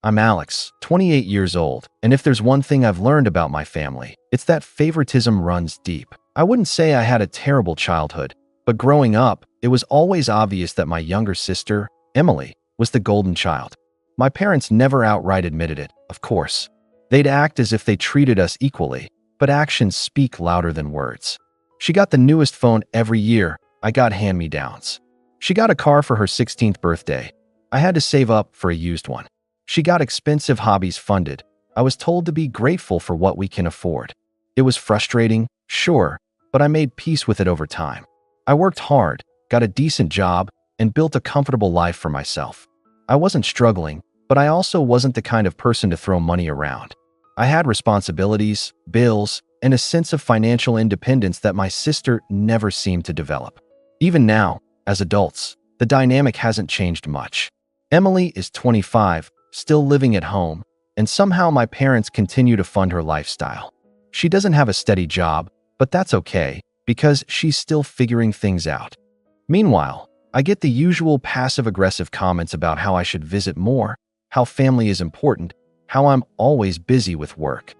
I'm Alex, 28 years old, and if there's one thing I've learned about my family, it's that favoritism runs deep. I wouldn't say I had a terrible childhood, but growing up, it was always obvious that my younger sister, Emily, was the golden child. My parents never outright admitted it, of course. They'd act as if they treated us equally, but actions speak louder than words. She got the newest phone every year. I got hand-me-downs. She got a car for her 16th birthday. I had to save up for a used one. She got expensive hobbies funded. I was told to be grateful for what we can afford. It was frustrating, sure, but I made peace with it over time. I worked hard, got a decent job, and built a comfortable life for myself. I wasn't struggling, but I also wasn't the kind of person to throw money around. I had responsibilities, bills, and a sense of financial independence that my sister never seemed to develop. Even now, as adults, the dynamic hasn't changed much. Emily is 25, still living at home, and somehow my parents continue to fund her lifestyle. She doesn't have a steady job, but that's okay, because she's still figuring things out. Meanwhile, I get the usual passive-aggressive comments about how I should visit more, how family is important, how I'm always busy with work.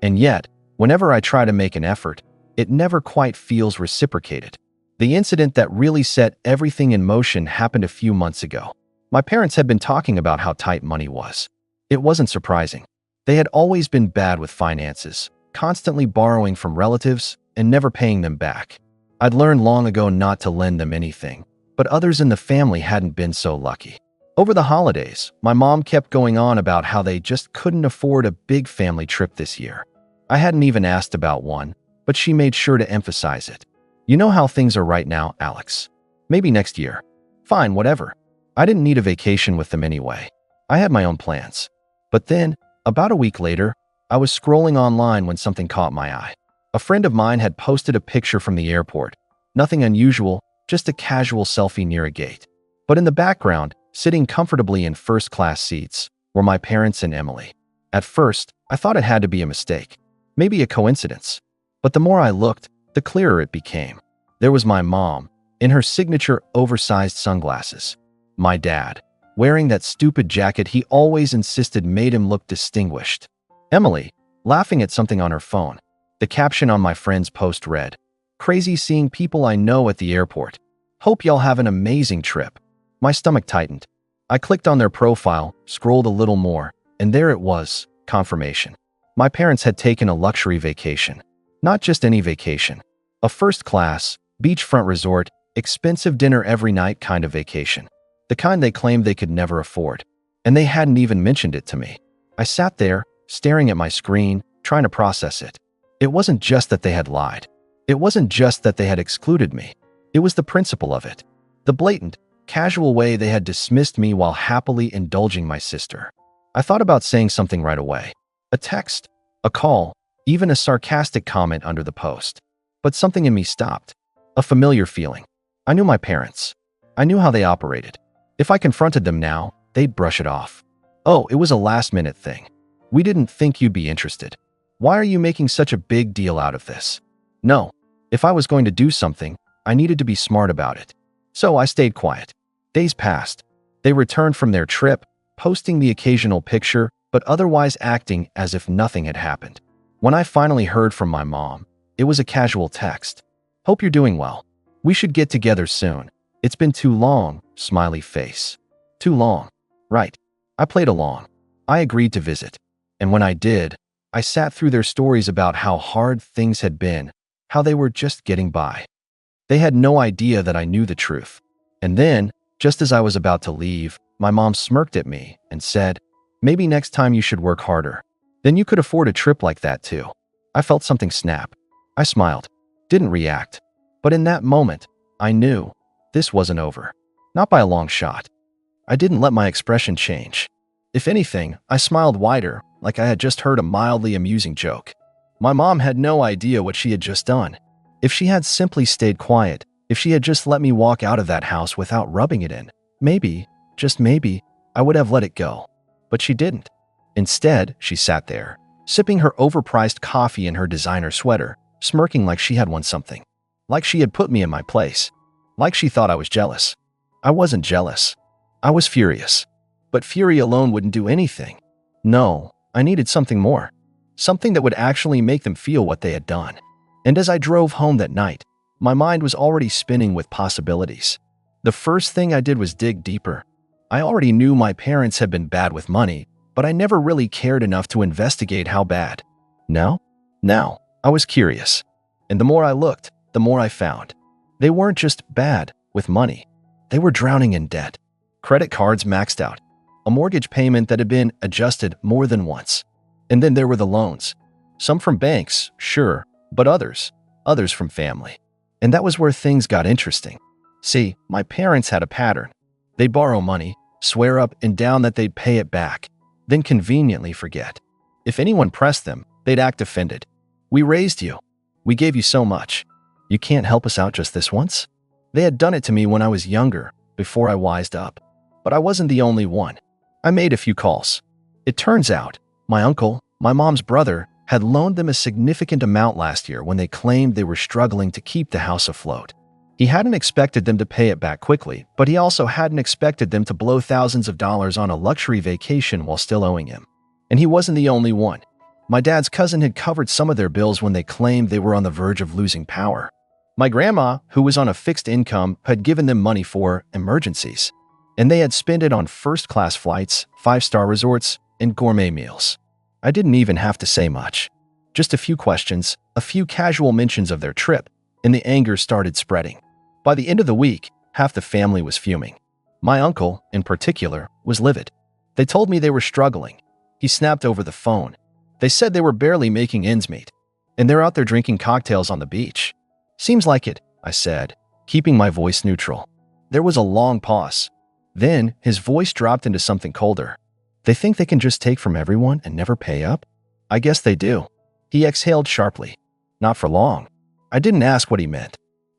And yet, whenever I try to make an effort, it never quite feels reciprocated. The incident that really set everything in motion happened a few months ago. My parents had been talking about how tight money was. It wasn't surprising. They had always been bad with finances, constantly borrowing from relatives and never paying them back. I'd learned long ago not to lend them anything, but others in the family hadn't been so lucky. Over the holidays, my mom kept going on about how they just couldn't afford a big family trip this year. I hadn't even asked about one, but she made sure to emphasize it. You know how things are right now, Alex. Maybe next year. Fine, whatever. I didn't need a vacation with them anyway. I had my own plans. But then, about a week later, I was scrolling online when something caught my eye. A friend of mine had posted a picture from the airport. Nothing unusual, just a casual selfie near a gate. But in the background, sitting comfortably in first-class seats, were my parents and Emily. At first, I thought it had to be a mistake. Maybe a coincidence. But the more I looked, the clearer it became. There was my mom, in her signature oversized sunglasses. My dad, wearing that stupid jacket he always insisted made him look distinguished. Emily, laughing at something on her phone. The caption on my friend's post read, "Crazy seeing people I know at the airport. Hope y'all have an amazing trip." My stomach tightened. I clicked on their profile, scrolled a little more, and there it was, confirmation. My parents had taken a luxury vacation. Not just any vacation. A first-class, beachfront resort, expensive dinner every night kind of vacation. The kind they claimed they could never afford. And they hadn't even mentioned it to me. I sat there, staring at my screen, trying to process it. It wasn't just that they had lied. It wasn't just that they had excluded me. It was the principle of it. The blatant, casual way they had dismissed me while happily indulging my sister. I thought about saying something right away. A text, a call, even a sarcastic comment under the post. But something in me stopped. A familiar feeling. I knew my parents. I knew how they operated. If I confronted them now, they'd brush it off. Oh, it was a last-minute thing. We didn't think you'd be interested. Why are you making such a big deal out of this? No. If I was going to do something, I needed to be smart about it. So I stayed quiet. Days passed. They returned from their trip, posting the occasional picture, but otherwise acting as if nothing had happened. When I finally heard from my mom, it was a casual text. "Hope you're doing well. We should get together soon. It's been too long," smiley face. Too long. Right. I played along. I agreed to visit. And when I did, I sat through their stories about how hard things had been, how they were just getting by. They had no idea that I knew the truth. And then, just as I was about to leave, my mom smirked at me and said, "Maybe next time you should work harder. Then you could afford a trip like that too." I felt something snap. I smiled. Didn't react. But in that moment, I knew this wasn't over. Not by a long shot. I didn't let my expression change. If anything, I smiled wider, like I had just heard a mildly amusing joke. My mom had no idea what she had just done. If she had simply stayed quiet, if she had just let me walk out of that house without rubbing it in, maybe, just maybe, I would have let it go. But she didn't. Instead, she sat there, sipping her overpriced coffee in her designer sweater, smirking like she had won something. Like she had put me in my place. Like she thought I was jealous. I wasn't jealous. I was furious. But fury alone wouldn't do anything. No, I needed something more. Something that would actually make them feel what they had done. And as I drove home that night, my mind was already spinning with possibilities. The first thing I did was dig deeper. I already knew my parents had been bad with money, but I never really cared enough to investigate how bad. Now, I was curious. And the more I looked, the more I found. They weren't just bad with money. They were drowning in debt. Credit cards maxed out. A mortgage payment that had been adjusted more than once. And then there were the loans. Some from banks, sure, but others from family. And that was where things got interesting. See, my parents had a pattern. They'd borrow money, swear up and down that they'd pay it back, then conveniently forget. If anyone pressed them, they'd act offended. We raised you. We gave you so much. You can't help us out just this once? They had done it to me when I was younger, before I wised up. But I wasn't the only one. I made a few calls. It turns out, my uncle, my mom's brother, had loaned them a significant amount last year when they claimed they were struggling to keep the house afloat. He hadn't expected them to pay it back quickly, but he also hadn't expected them to blow thousands of dollars on a luxury vacation while still owing him. And he wasn't the only one. My dad's cousin had covered some of their bills when they claimed they were on the verge of losing power. My grandma, who was on a fixed income, had given them money for emergencies. And they had spent it on first-class flights, five-star resorts, and gourmet meals. I didn't even have to say much. Just a few questions, a few casual mentions of their trip, and the anger started spreading. By the end of the week, half the family was fuming. My uncle, in particular, was livid. They told me they were struggling. He snapped over the phone. They said they were barely making ends meet, and they're out there drinking cocktails on the beach. Seems like it, I said, keeping my voice neutral. There was a long pause. Then, his voice dropped into something colder. They think they can just take from everyone and never pay up? I guess they do. He exhaled sharply. Not for long. I didn't ask what he meant.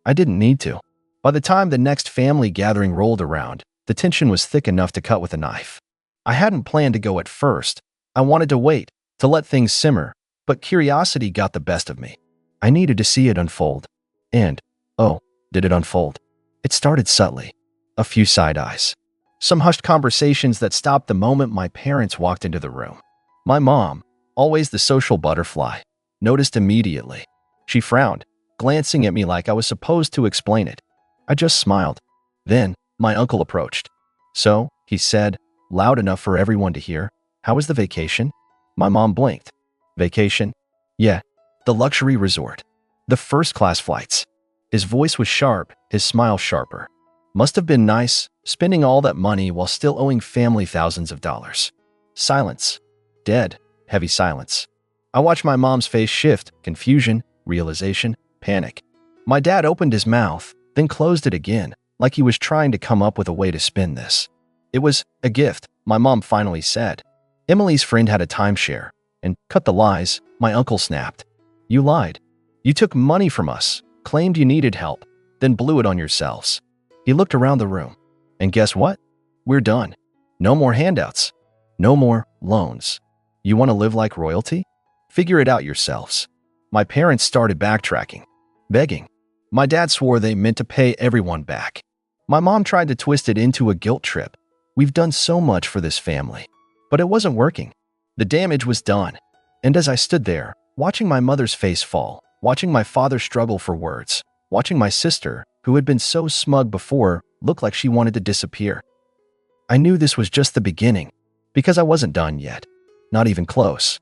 I didn't need to. By the time the next family gathering rolled around, the tension was thick enough to cut with a knife. I hadn't planned to go at first. I wanted to wait, to let things simmer, but curiosity got the best of me. I needed to see it unfold. And, oh, did it unfold? It started subtly. A few side eyes. Some hushed conversations that stopped the moment my parents walked into the room. My mom, always the social butterfly, noticed immediately. She frowned, glancing at me like I was supposed to explain it. I just smiled. Then, my uncle approached. So, he said, loud enough for everyone to hear, "How was the vacation?" My mom blinked. Vacation? Yeah, the luxury resort. The first-class flights. His voice was sharp, his smile sharper. Must have been nice, spending all that money while still owing family thousands of dollars. Silence. Dead, heavy silence. I watched my mom's face shift, confusion, realization, panic. My dad opened his mouth, then closed it again, like he was trying to come up with a way to spin this. It was a gift, my mom finally said. Emily's friend had a timeshare, and cut the lies, my uncle snapped. You lied. You took money from us, claimed you needed help, then blew it on yourselves. He looked around the room. And guess what? We're done. No more handouts. No more loans. You want to live like royalty? Figure it out yourselves. My parents started backtracking, begging. My dad swore they meant to pay everyone back. My mom tried to twist it into a guilt trip. We've done so much for this family. But it wasn't working. The damage was done. And as I stood there, watching my mother's face fall, watching my father struggle for words, watching my sister, who had been so smug before, look like she wanted to disappear, I knew this was just the beginning, because I wasn't done yet. Not even close.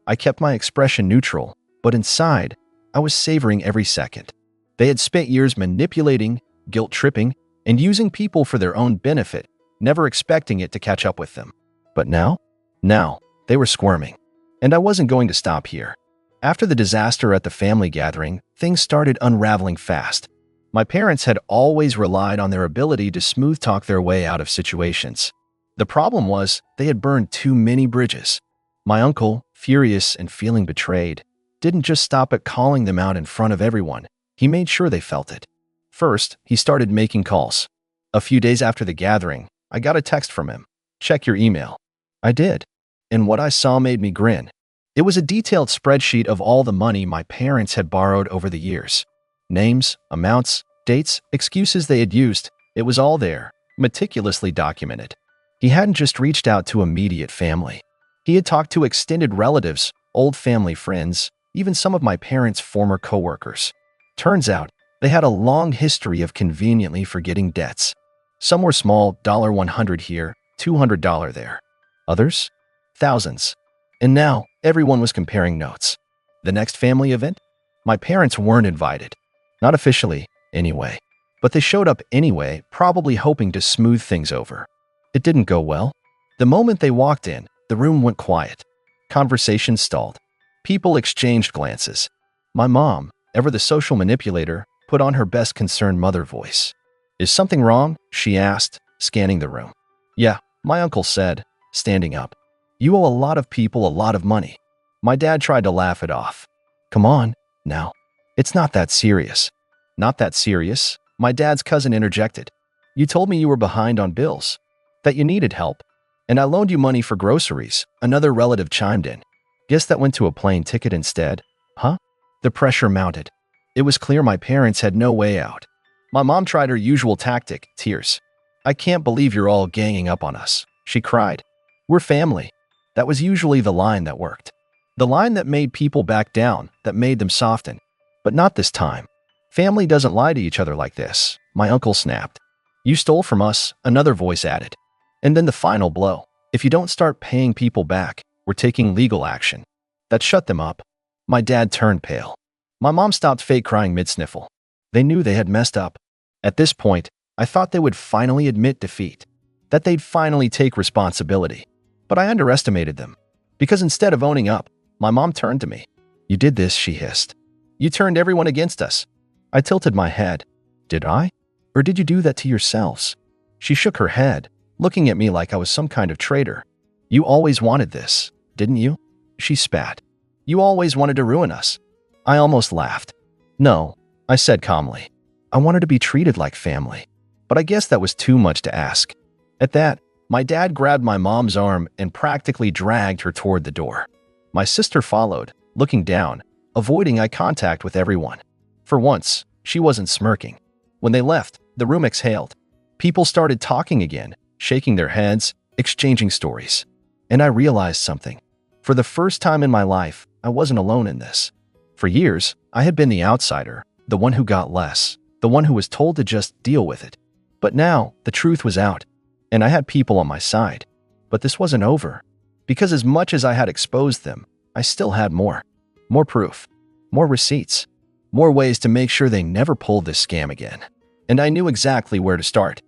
I kept my expression neutral, but inside, I was savoring every second. They had spent years manipulating, guilt-tripping, and using people for their own benefit, never expecting it to catch up with them. But now, they were squirming. And I wasn't going to stop here. After the disaster at the family gathering, things started unraveling fast. My parents had always relied on their ability to smooth talk their way out of situations. The problem was they had burned too many bridges. My uncle, furious and feeling betrayed, didn't just stop at calling them out in front of everyone. He made sure they felt it. First, he started making calls. A few days after the gathering, I got a text from him. Check your email. I did. And what I saw made me grin. It was a detailed spreadsheet of all the money my parents had borrowed over the years. Names, amounts, dates, excuses they had used. It was all there, meticulously documented. He hadn't just reached out to immediate family. He had talked to extended relatives, old family friends, even some of my parents' former coworkers. Turns out, they had a long history of conveniently forgetting debts. Some were small, $100 here, $200 there. Others? Thousands. And now, everyone was comparing notes. The next family event? My parents weren't invited. Not officially, anyway. But they showed up anyway, probably hoping to smooth things over. It didn't go well. The moment they walked in, the room went quiet. Conversation stalled. People exchanged glances. My mom, ever the social manipulator, put on her best concerned mother voice. "Is something wrong?" she asked, scanning the room. "Yeah," my uncle said, standing up. "You owe a lot of people a lot of money." My dad tried to laugh it off. "Come on, now. It's not that serious." "Not that serious?" My dad's cousin interjected. "You told me you were behind on bills, that you needed help, and I loaned you money for groceries," another relative chimed in. "Guess that went to a plane ticket instead, huh?" The pressure mounted. It was clear my parents had no way out. My mom tried her usual tactic, tears. "I can't believe you're all ganging up on us," she cried. "We're family." That was usually the line that worked. The line that made people back down, that made them soften. But not this time. "Family doesn't lie to each other like this," my uncle snapped. "You stole from us," another voice added. And then the final blow. "If you don't start paying people back, we're taking legal action." That shut them up. My dad turned pale. My mom stopped fake crying mid-sniffle. They knew they had messed up. At this point, I thought they would finally admit defeat, that they'd finally take responsibility. But I underestimated them. Because instead of owning up, my mom turned to me. "You did this," she hissed. "You turned everyone against us." I tilted my head. "Did I? Or did you do that to yourselves?" She shook her head, looking at me like I was some kind of traitor. "You always wanted this, didn't you?" She spat. "You always wanted to ruin us." I almost laughed. "No," I said calmly. "I wanted to be treated like family." But I guess that was too much to ask. At that, my dad grabbed my mom's arm and practically dragged her toward the door. My sister followed, looking down, avoiding eye contact with everyone. For once, she wasn't smirking. When they left, the room exhaled. People started talking again, shaking their heads, exchanging stories. And I realized something. For the first time in my life, I wasn't alone in this. For years, I had been the outsider, the one who got less, the one who was told to just deal with it. But now, the truth was out, and I had people on my side. But this wasn't over, because as much as I had exposed them, I still had more. More proof, more receipts, more ways to make sure they never pulled this scam again. And I knew exactly where to start.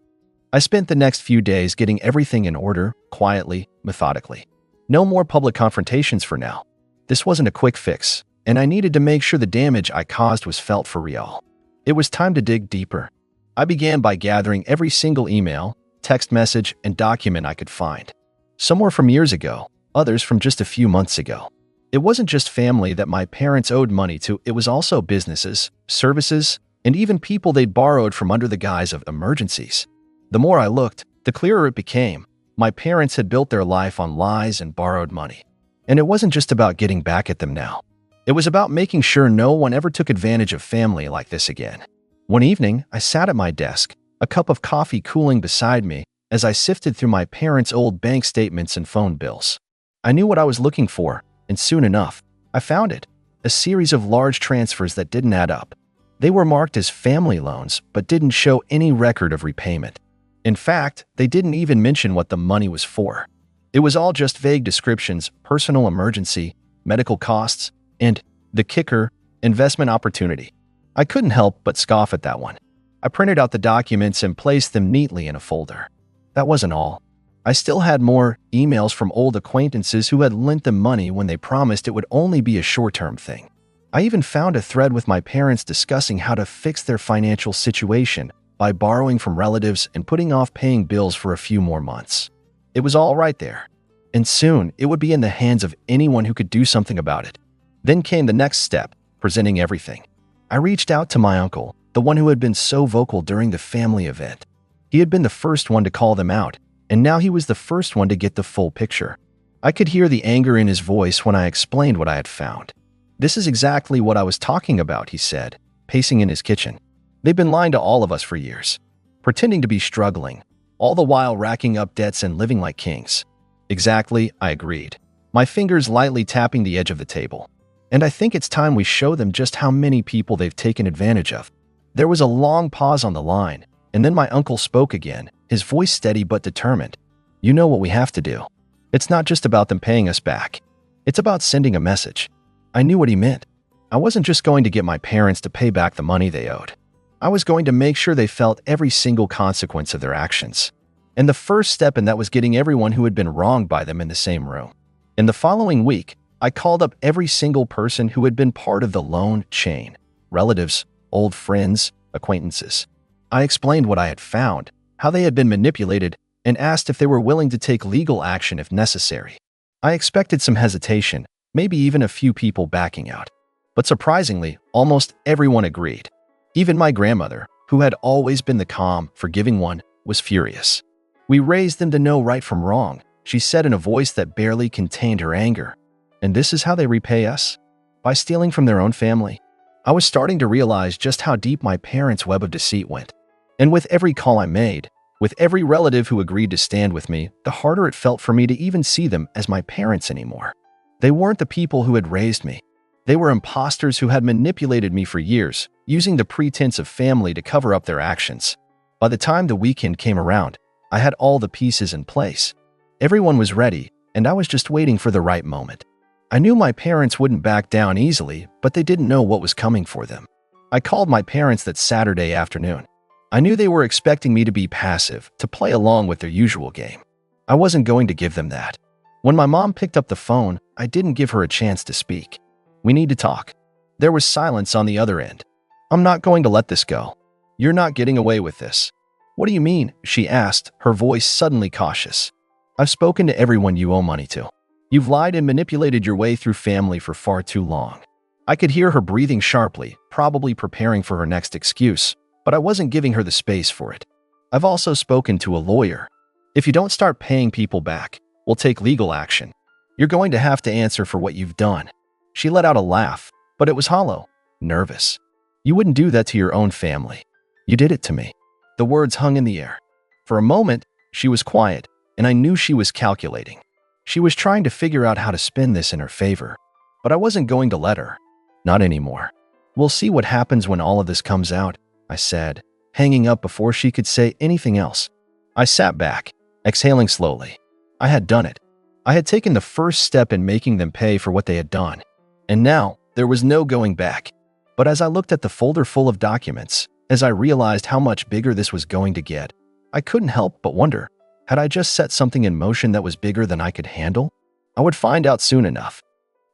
I spent the next few days getting everything in order, quietly, methodically. No more public confrontations for now. This wasn't a quick fix, and I needed to make sure the damage I caused was felt for real. It was time to dig deeper. I began by gathering every single email, text message, and document I could find. Some were from years ago, others from just a few months ago. It wasn't just family that my parents owed money to, it was also businesses, services, and even people they'd borrowed from under the guise of emergencies. The more I looked, the clearer it became. My parents had built their life on lies and borrowed money. And it wasn't just about getting back at them now. It was about making sure no one ever took advantage of family like this again. One evening, I sat at my desk, a cup of coffee cooling beside me as I sifted through my parents' old bank statements and phone bills. I knew what I was looking for, and soon enough, I found it. A series of large transfers that didn't add up. They were marked as family loans, but didn't show any record of repayment. In fact, they didn't even mention what the money was for. It was all just vague descriptions, personal emergency, medical costs, and, the kicker, investment opportunity. I couldn't help but scoff at that one. I printed out the documents and placed them neatly in a folder. That wasn't all. I still had more emails from old acquaintances who had lent them money when they promised it would only be a short-term thing. I even found a thread with my parents discussing how to fix their financial situation by borrowing from relatives and putting off paying bills for a few more months. It was all right there. And soon, it would be in the hands of anyone who could do something about it. Then came the next step, presenting everything. I reached out to my uncle, the one who had been so vocal during the family event. He had been the first one to call them out, and now he was the first one to get the full picture. I could hear the anger in his voice when I explained what I had found. "This is exactly what I was talking about," he said, pacing in his kitchen. "They've been lying to all of us for years, pretending to be struggling, all the while racking up debts and living like kings." "Exactly," I agreed. my fingers lightly tapping the edge of the table. "And I think it's time we show them just how many people they've taken advantage of." There was a long pause on the line, and then my uncle spoke again, his voice steady but determined. "You know what we have to do. It's not just about them paying us back. It's about sending a message." I knew what he meant. I wasn't just going to get my parents to pay back the money they owed. I was going to make sure they felt every single consequence of their actions. And the first step in that was getting everyone who had been wronged by them in the same room. In the following week, I called up every single person who had been part of the loan chain: relatives, old friends, acquaintances. I explained what I had found, how they had been manipulated, and asked if they were willing to take legal action if necessary. I expected some hesitation, maybe even a few people backing out. But surprisingly, almost everyone agreed. Even my grandmother, who had always been the calm, forgiving one, was furious. "We raised them to know right from wrong," she said in a voice that barely contained her anger. "And this is how they repay us? By stealing from their own family?" I was starting to realize just how deep my parents' web of deceit went. And with every call I made, with every relative who agreed to stand with me, the harder it felt for me to even see them as my parents anymore. They weren't the people who had raised me. They were imposters who had manipulated me for years, using the pretense of family to cover up their actions. By the time the weekend came around, I had all the pieces in place. Everyone was ready, and I was just waiting for the right moment. I knew my parents wouldn't back down easily, but they didn't know what was coming for them. I called my parents that Saturday afternoon. I knew they were expecting me to be passive, to play along with their usual game. I wasn't going to give them that. When my mom picked up the phone, I didn't give her a chance to speak. "We need to talk." There was silence on the other end. "I'm not going to let this go. You're not getting away with this." "What do you mean?" she asked, her voice suddenly cautious. "I've spoken to everyone you owe money to. You've lied and manipulated your way through family for far too long." I could hear her breathing sharply, probably preparing for her next excuse, but I wasn't giving her the space for it. "I've also spoken to a lawyer. If you don't start paying people back, we'll take legal action. You're going to have to answer for what you've done." She let out a laugh, but it was hollow, nervous. "You wouldn't do that to your own family. You did it to me." The words hung in the air. For a moment, she was quiet, and I knew she was calculating. She was trying to figure out how to spin this in her favor. But I wasn't going to let her. Not anymore. "We'll see what happens when all of this comes out," I said, hanging up before she could say anything else. I sat back, exhaling slowly. I had done it. I had taken the first step in making them pay for what they had done. And now, there was no going back. But as I looked at the folder full of documents, as I realized how much bigger this was going to get, I couldn't help but wonder, had I just set something in motion that was bigger than I could handle? I would find out soon enough.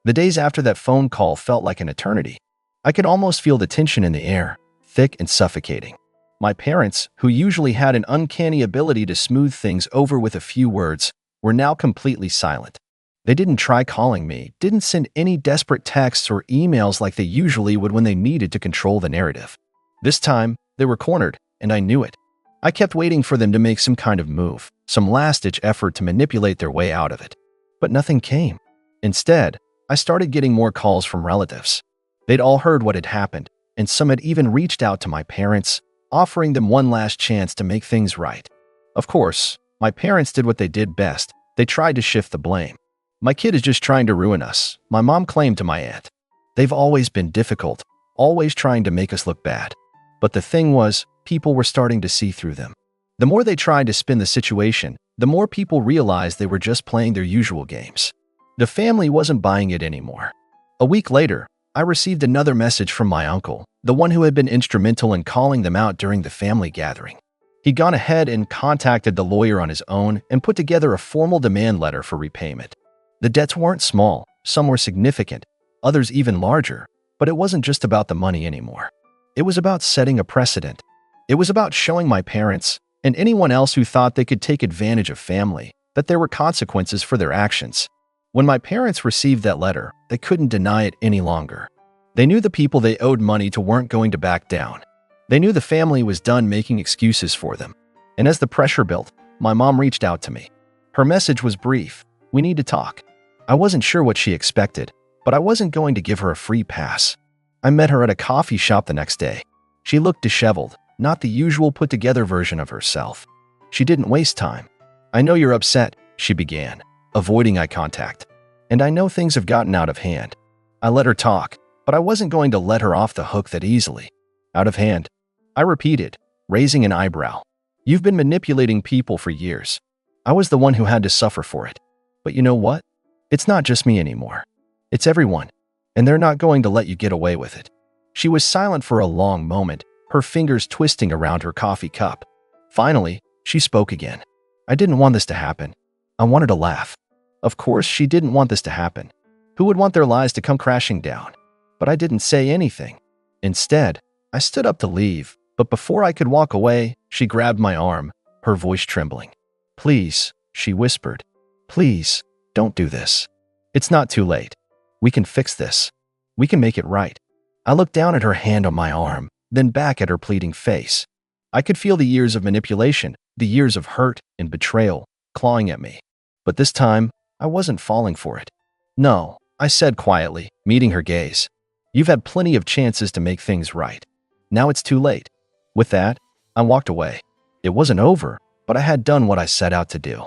The days after that phone call felt like an eternity. I could almost feel the tension in the air, thick and suffocating. My parents, who usually had an uncanny ability to smooth things over with a few words, were now completely silent. They didn't try calling me, didn't send any desperate texts or emails like they usually would when they needed to control the narrative. This time, they were cornered, and I knew it. I kept waiting for them to make some kind of move, some last-ditch effort to manipulate their way out of it. But nothing came. Instead, I started getting more calls from relatives. They'd all heard what had happened, and some had even reached out to my parents, offering them one last chance to make things right. Of course, my parents did what they did best. They tried to shift the blame. "My kid is just trying to ruin us," my mom claimed to my aunt. "They've always been difficult, always trying to make us look bad." But the thing was, people were starting to see through them. The more they tried to spin the situation, the more people realized they were just playing their usual games. The family wasn't buying it anymore. A week later, I received another message from my uncle, the one who had been instrumental in calling them out during the family gathering. He'd gone ahead and contacted the lawyer on his own and put together a formal demand letter for repayment. The debts weren't small, some were significant, others even larger, but it wasn't just about the money anymore. It was about setting a precedent. It was about showing my parents, and anyone else who thought they could take advantage of family, that there were consequences for their actions. When my parents received that letter, they couldn't deny it any longer. They knew the people they owed money to weren't going to back down. They knew the family was done making excuses for them. And as the pressure built, my mom reached out to me. Her message was brief: "We need to talk." I wasn't sure what she expected, but I wasn't going to give her a free pass. I met her at a coffee shop the next day. She looked disheveled, not the usual put-together version of herself. She didn't waste time. "I know you're upset," she began, avoiding eye contact. And I know things have gotten out of hand. I let her talk, but I wasn't going to let her off the hook that easily. Out of hand, I repeated, raising an eyebrow. You've been manipulating people for years. I was the one who had to suffer for it. But you know what? It's not just me anymore. It's everyone. And they're not going to let you get away with it. She was silent for a long moment, her fingers twisting around her coffee cup. Finally, she spoke again. I didn't want this to happen. I wanted to laugh. Of course, she didn't want this to happen. Who would want their lives to come crashing down? But I didn't say anything. Instead, I stood up to leave, but before I could walk away, she grabbed my arm, her voice trembling. Please, she whispered. Please, don't do this. It's not too late. We can fix this. We can make it right. I looked down at her hand on my arm, then back at her pleading face. I could feel the years of manipulation, the years of hurt and betrayal, clawing at me. But this time, I wasn't falling for it. No, I said quietly, meeting her gaze. You've had plenty of chances to make things right. Now it's too late. With that, I walked away. It wasn't over, but I had done what I set out to do.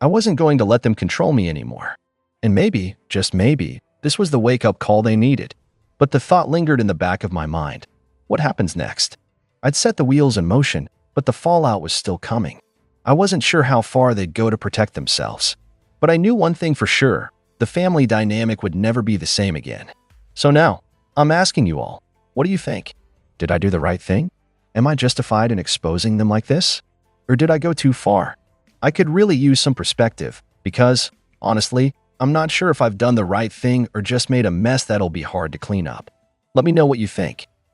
I wasn't going to let them control me anymore. And maybe, just maybe, this was the wake-up call they needed. But the thought lingered in the back of my mind. What happens next? I'd set the wheels in motion, but the fallout was still coming. I wasn't sure how far they'd go to protect themselves. But I knew one thing for sure. The family dynamic would never be the same again. So now, I'm asking you all, what do you think? Did I do the right thing? Am I justified in exposing them like this? Or did I go too far? I could really use some perspective because, honestly, I'm not sure if I've done the right thing or just made a mess that'll be hard to clean up. Let me know what you think.